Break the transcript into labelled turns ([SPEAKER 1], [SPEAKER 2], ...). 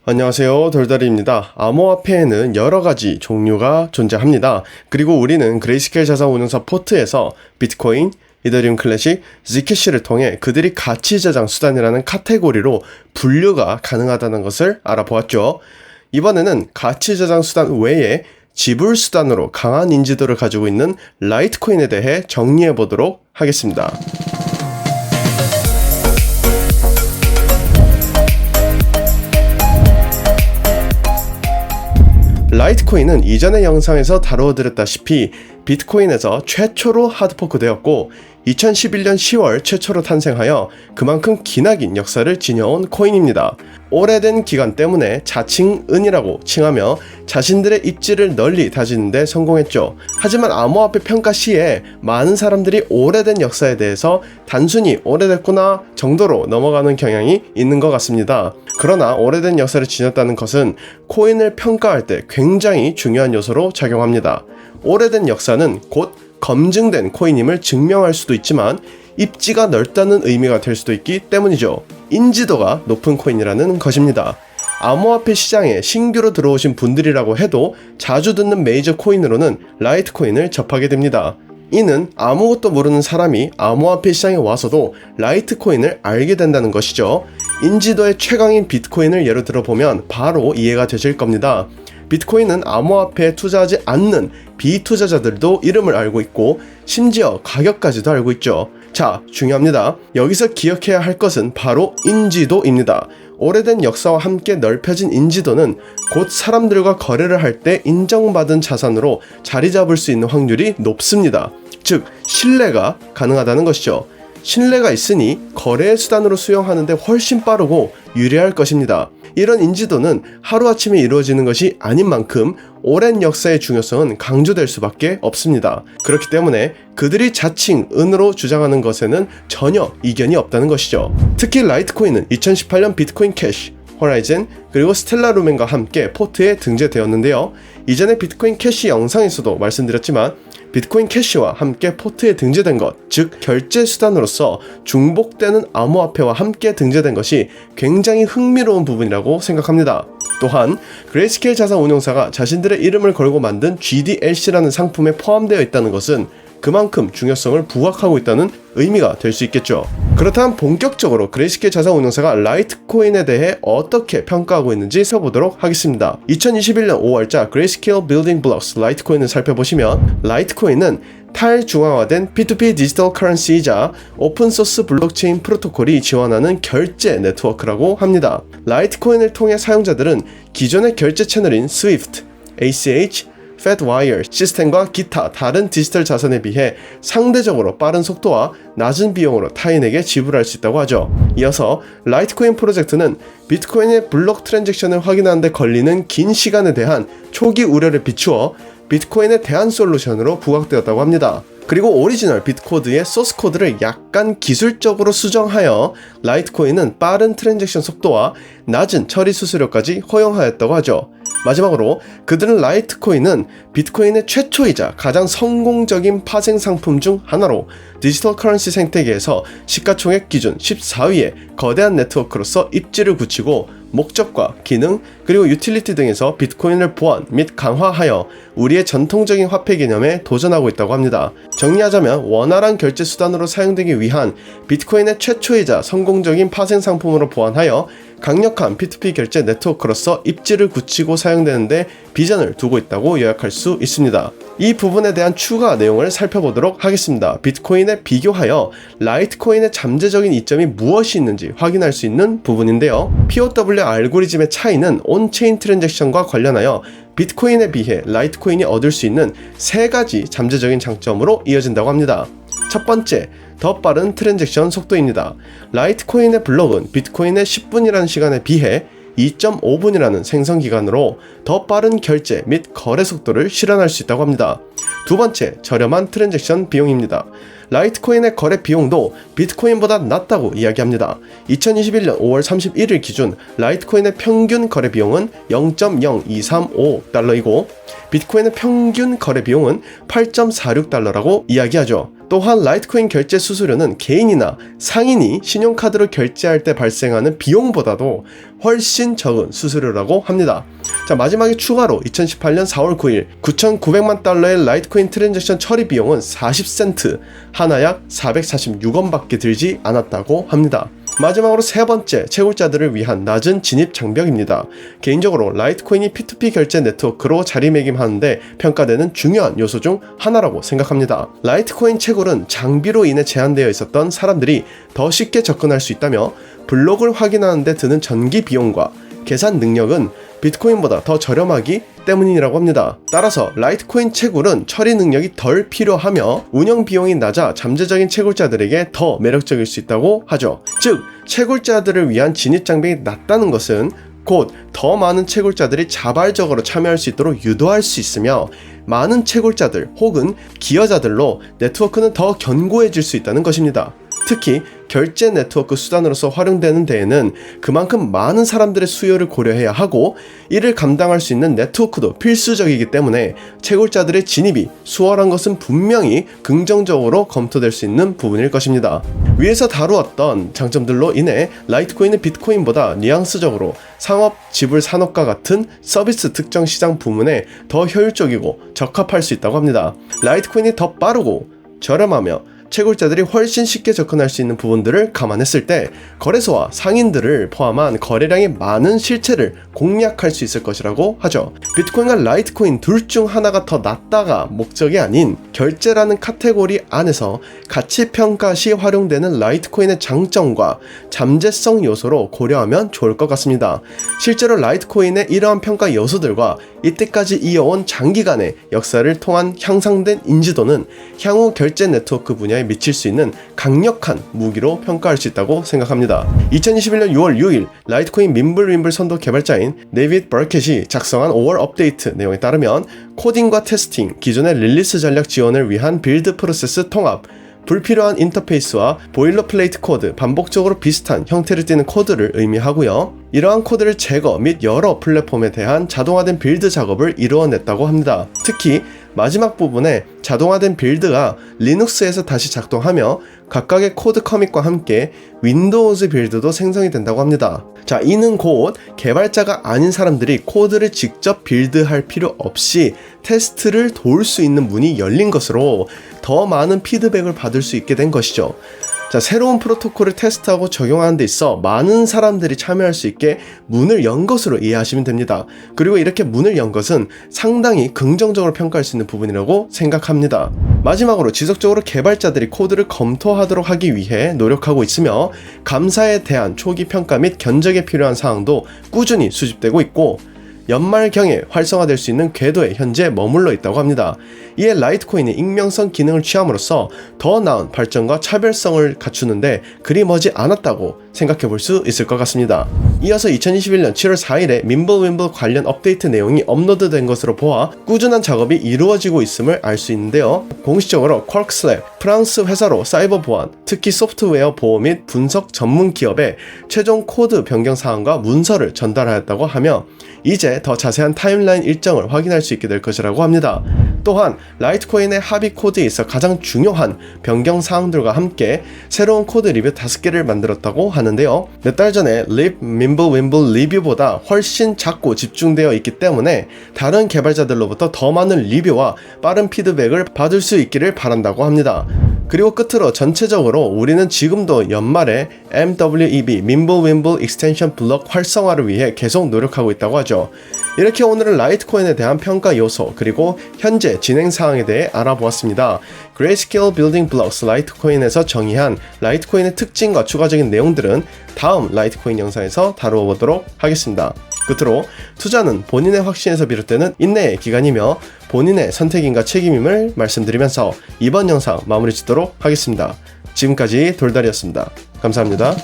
[SPEAKER 1] 안녕하세요, 돌다리입니다. 암호화폐에는 여러가지 종류가 존재합니다. 그리고 우리는 그레이스케일 자산운용사 포트에서 비트코인, 이더리움 클래식, Zcash를 통해 그들이 가치 저장 수단이라는 카테고리로 분류가 가능하다는 것을 알아보았죠. 이번에는 가치 저장 수단 외에 지불 수단으로 강한 인지도를 가지고 있는 라이트코인에 대해 정리해 보도록 하겠습니다. 라이트코인은 이전의 영상에서 다루어드렸다시피 비트코인에서 최초로 하드포크 되었고 2011년 10월 최초로 탄생하여 그만큼 기나긴 역사를 지녀온 코인입니다. 오래된 기간 때문에 자칭 은이라고 칭하며 자신들의 입지를 널리 다지는 데 성공했죠. 하지만 암호화폐 평가 시에 많은 사람들이 오래된 역사에 대해서 단순히 오래됐구나 정도로 넘어가는 경향이 있는 것 같습니다. 그러나 오래된 역사를 지녔다는 것은 코인을 평가할 때 굉장히 중요한 요소로 작용합니다. 오래된 역사는 곧 검증된 코인임을 증명할 수도 있지만 입지가 넓다는 의미가 될 수도 있기 때문이죠. 인지도가 높은 코인이라는 것입니다. 암호화폐 시장에 신규로 들어오신 분들이라고 해도 자주 듣는 메이저 코인으로는 라이트코인을 접하게 됩니다. 이는 아무것도 모르는 사람이 암호화폐 시장에 와서도 라이트코인을 알게 된다는 것이죠. 인지도의 최강인 비트코인을 예로 들어보면 바로 이해가 되실 겁니다. 비트코인은 암호화폐에 투자하지 않는 비투자자들도 이름을 알고 있고 심지어 가격까지도 알고 있죠. 자, 중요합니다. 여기서 기억해야 할 것은 바로 인지도입니다. 오래된 역사와 함께 넓혀진 인지도는 곧 사람들과 거래를 할 때 인정받은 자산으로 자리 잡을 수 있는 확률이 높습니다. 즉, 신뢰가 가능하다는 것이죠. 신뢰가 있으니 거래의 수단으로 수용하는데 훨씬 빠르고 유리할 것입니다. 이런 인지도는 하루아침에 이루어지는 것이 아닌 만큼 오랜 역사의 중요성은 강조될 수밖에 없습니다. 그렇기 때문에 그들이 자칭 은으로 주장하는 것에는 전혀 이견이 없다는 것이죠. 특히 라이트코인은 2018년 비트코인 캐시, 호라이즌, 그리고 스텔라 루멘과 함께 포트에 등재되었는데요. 이전에 비트코인 캐시 영상에서도 말씀드렸지만 비트코인 캐시와 함께 포트에 등재된 것, 즉 결제 수단으로서 중복되는 암호화폐와 함께 등재된 것이 굉장히 흥미로운 부분이라고 생각합니다. 또한 그레이스케일 자산운용사가 자신들의 이름을 걸고 만든 GDLC라는 상품에 포함되어 있다는 것은 그만큼 중요성을 부각하고 있다는 의미가 될 수 있겠죠. 그렇다면 본격적으로 그레이스케일 자산운용사가 라이트코인에 대해 어떻게 평가하고 있는지 써보도록 하겠습니다. 2021년 5월자 그레이스케일 빌딩 블록스 라이트코인을 살펴보시면 라이트코인은 탈중앙화된 P2P 디지털 커런시이자 오픈소스 블록체인 프로토콜이 지원하는 결제 네트워크라고 합니다. 라이트코인을 통해 사용자들은 기존의 결제 채널인 스위프트, ACH, FedWire 시스템과 기타 다른 디지털 자산에 비해 상대적으로 빠른 속도와 낮은 비용으로 타인에게 지불할 수 있다고 하죠. 이어서 라이트코인 프로젝트는 비트코인의 블록 트랜잭션을 확인하는 데 걸리는 긴 시간에 대한 초기 우려를 비추어 비트코인의 대안 솔루션으로 부각되었다고 합니다. 그리고 오리지널 비트코드의 소스 코드를 약간 기술적으로 수정하여 라이트코인은 빠른 트랜잭션 속도와 낮은 처리 수수료까지 허용하였다고 하죠. 마지막으로 그들은 라이트코인은 비트코인의 최초이자 가장 성공적인 파생 상품 중 하나로 디지털 커런시 생태계에서 시가총액 기준 14위의 거대한 네트워크로서 입지를 굳히고 목적과 기능 그리고 유틸리티 등에서 비트코인을 보완 및 강화하여 우리의 전통적인 화폐 개념에 도전하고 있다고 합니다. 정리하자면 원활한 결제 수단으로 사용되기 위한 비트코인의 최초이자 성공적인 파생 상품으로 보완하여 강력한 P2P 결제 네트워크로서 입지를 굳히고 사용되는데 비전을 두고 있다고 요약할 수 있습니다. 이 부분에 대한 추가 내용을 살펴보도록 하겠습니다. 비트코인에 비교하여 라이트코인의 잠재적인 이점이 무엇이 있는지 확인할 수 있는 부분인데요. POW 알고리즘의 차이는 온체인 트랜잭션과 관련하여 비트코인에 비해 라이트코인이 얻을 수 있는 세 가지 잠재적인 장점으로 이어진다고 합니다. 첫 번째, 더 빠른 트랜잭션 속도입니다. 라이트코인의 블록은 비트코인의 10분이라는 시간에 비해 2.5분이라는 생성 기간으로 더 빠른 결제 및 거래 속도를 실현할 수 있다고 합니다. 두 번째, 저렴한 트랜잭션 비용입니다. 라이트코인의 거래 비용도 비트코인보다 낮다고 이야기합니다. 2021년 5월 31일 기준 라이트코인의 평균 거래 비용은 0.0235달러이고 비트코인의 평균 거래 비용은 8.46달러라고 이야기하죠. 또한 라이트코인 결제 수수료는 개인이나 상인이 신용카드로 결제할 때 발생하는 비용보다도 훨씬 적은 수수료라고 합니다. 자, 마지막에 추가로 2018년 4월 9일 9,900만 달러의 라이트코인 트랜잭션 처리 비용은 40센트, 하나 약 446원밖에 들지 않았다고 합니다. 마지막으로 세 번째, 채굴자들을 위한 낮은 진입 장벽입니다. 개인적으로 라이트코인이 P2P 결제 네트워크로 자리매김하는데 평가되는 중요한 요소 중 하나라고 생각합니다. 라이트코인 채굴은 장비로 인해 제한되어 있었던 사람들이 더 쉽게 접근할 수 있다며 블록을 확인하는 데 드는 전기 비용과 계산 능력은 비트코인보다 더 저렴하기 때문이라고 합니다. 따라서 라이트코인 채굴은 처리 능력이 덜 필요하며 운영 비용이 낮아 잠재적인 채굴자들에게 더 매력적일 수 있다고 하죠. 즉, 채굴자들을 위한 진입 장벽이 낮다는 것은 곧 더 많은 채굴자들이 자발적으로 참여할 수 있도록 유도할 수 있으며 많은 채굴자들 혹은 기여자들로 네트워크는 더 견고해질 수 있다는 것입니다. 특히 결제 네트워크 수단으로서 활용되는 데에는 그만큼 많은 사람들의 수요를 고려해야 하고 이를 감당할 수 있는 네트워크도 필수적이기 때문에 채굴자들의 진입이 수월한 것은 분명히 긍정적으로 검토될 수 있는 부분일 것입니다. 위에서 다루었던 장점들로 인해 라이트코인은 비트코인보다 뉘앙스적으로 상업, 지불, 산업과 같은 서비스 특정 시장 부문에 더 효율적이고 적합할 수 있다고 합니다. 라이트코인이 더 빠르고 저렴하며 채굴자들이 훨씬 쉽게 접근할 수 있는 부분들을 감안했을 때 거래소와 상인들을 포함한 거래량이 많은 실체를 공략할 수 있을 것이라고 하죠. 비트코인과 라이트코인 둘 중 하나가 더 낫다가 목적이 아닌 결제라는 카테고리 안에서 가치 평가 시 활용되는 라이트코인의 장점과 잠재성 요소로 고려하면 좋을 것 같습니다. 실제로 라이트코인의 이러한 평가 요소들과 이때까지 이어온 장기간의 역사를 통한 향상된 인지도는 향후 결제 네트워크 분야에 미칠 수 있는 강력한 무기로 평가할 수 있다고 생각합니다. 2021년 6월 6일 라이트코인 밈블 선도 개발자인 데이빗 버켓이 작성한 5월 업데이트 내용에 따르면 코딩과 테스팅, 기존의 릴리스 전략 지원을 위한 빌드 프로세스 통합, 불필요한 인터페이스와 보일러플레이트 코드, 반복적으로 비슷한 형태를 띠는 코드를 의미하고요. 이러한 코드를 제거 및 여러 플랫폼에 대한 자동화된 빌드 작업을 이루어냈다고 합니다. 특히 마지막 부분에 자동화된 빌드가 리눅스에서 다시 작동하며 각각의 코드 커밋과 함께 윈도우즈 빌드도 생성이 된다고 합니다. 자, 이는 곧 개발자가 아닌 사람들이 코드를 직접 빌드할 필요 없이 테스트를 도울 수 있는 문이 열린 것으로 더 많은 피드백을 받을 수 있게 된 것이죠. 자, 새로운 프로토콜을 테스트하고 적용하는 데 있어 많은 사람들이 참여할 수 있게 문을 연 것으로 이해하시면 됩니다. 그리고 이렇게 문을 연 것은 상당히 긍정적으로 평가할 수 있는 부분이라고 생각합니다. 마지막으로 지속적으로 개발자들이 코드를 검토하도록 하기 위해 노력하고 있으며 감사에 대한 초기 평가 및 견적에 필요한 사항도 꾸준히 수집되고 있고 연말경에 활성화될 수 있는 궤도에 현재 머물러 있다고 합니다. 이에 라이트코인이 익명성 기능을 취함으로써 더 나은 발전과 차별성을 갖추는데 그리 머지 않았다고 생각해 볼 수 있을 것 같습니다. 이어서 2021년 7월 4일에 밈블 관련 업데이트 내용이 업로드된 것으로 보아 꾸준한 작업이 이루어지고 있음을 알 수 있는데요. 공식적으로 쿼크슬랩, 프랑스 회사로 사이버 보안, 특히 소프트웨어 보호 및 분석 전문 기업에 최종 코드 변경 사항과 문서를 전달하였다고 하며 이제 더 자세한 타임라인 일정을 확인할 수 있게 될 것이라고 합니다. 또한 라이트코인의 합의 코드에 있어 가장 중요한 변경 사항들과 함께 새로운 코드 리뷰 5개를 만들었다고 하는데요. 몇 달 전에 밈블 리뷰보다 훨씬 작고 집중되어 있기 때문에 다른 개발자들로부터 더 많은 리뷰와 빠른 피드백을 받을 수 있기를 바란다고 합니다. 그리고 끝으로 전체적으로 우리는 지금도 연말에 MWEB 밈블 익스텐션 블록 활성화를 위해 계속 노력하고 있다고 하죠. 이렇게 오늘은 라이트코인에 대한 평가 요소 그리고 현재 진행 사항에 대해 알아보았습니다. Grayscale Building Blocks 라이트코인에서 정의한 라이트코인의 특징과 추가적인 내용들은 다음 라이트코인 영상에서 다루어 보도록 하겠습니다. 끝으로 투자는 본인의 확신에서 비롯되는 인내의 기간이며 본인의 선택인과 책임임을 말씀드리면서 이번 영상 마무리 짓도록 하겠습니다. 지금까지 돌다리였습니다. 감사합니다.